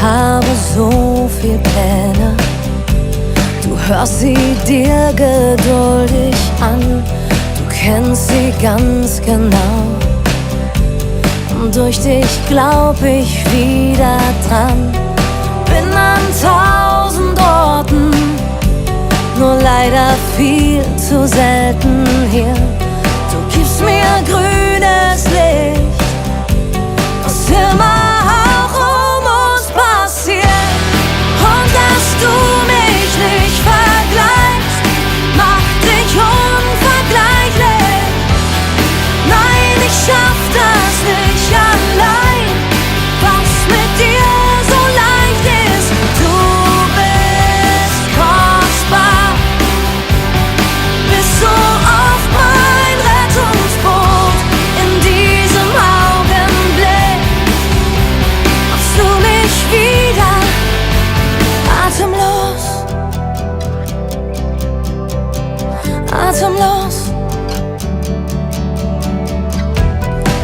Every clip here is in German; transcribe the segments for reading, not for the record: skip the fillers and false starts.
habe so viel Pläne. Du hörst sie dir geduldig an, du kennst sie ganz genau. Und durch dich glaub ich wieder dran. Bin an 1000 Orten, nur leider viel zu selten hier. Du gibst mir grünes Licht, was immer auch um uns passiert. Und dass du mich nicht vergleichst, macht dich unvergleichlich. Nein, ich schaff das nicht allein, was mit dir so leicht ist. Du bist kostbar, bist so oft mein Rettungsboot. In diesem Augenblick machst du mich wieder atemlos, atemlos.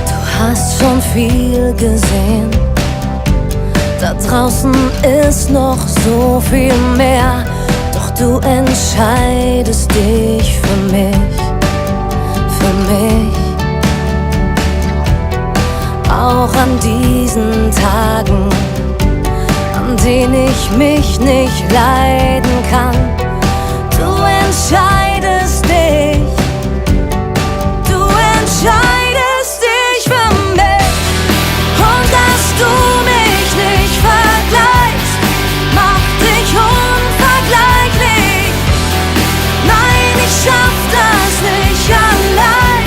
Du hast schon viel gesehen, da draußen ist noch so viel mehr. Doch du entscheidest dich für mich, für mich. Auch an diesen Tagen, an denen ich mich nicht leiden kann. Du entscheidest dich, du entscheidest dich für mich. Und dass du mich nicht vergleichst, macht dich unvergleichlich. Nein, ich schaff das nicht allein,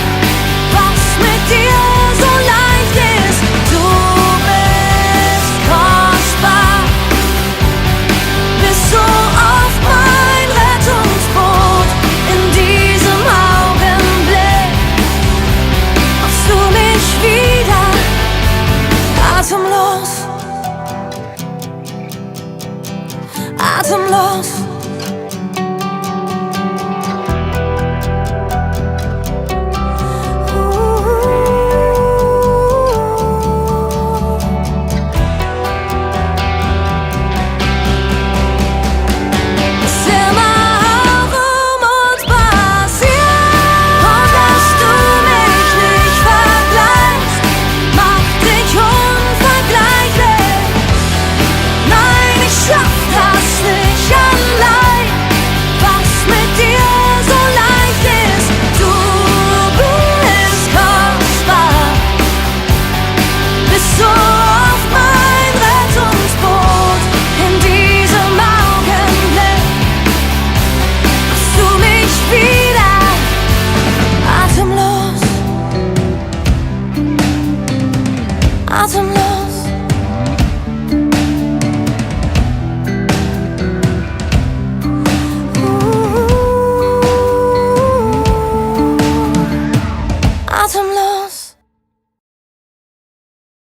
was mit dir so leicht ist. Du bist kostbar, bist so oft mein Rettungsboot. In diesem Augenblick machst du mich wieder atemlos, atemlos.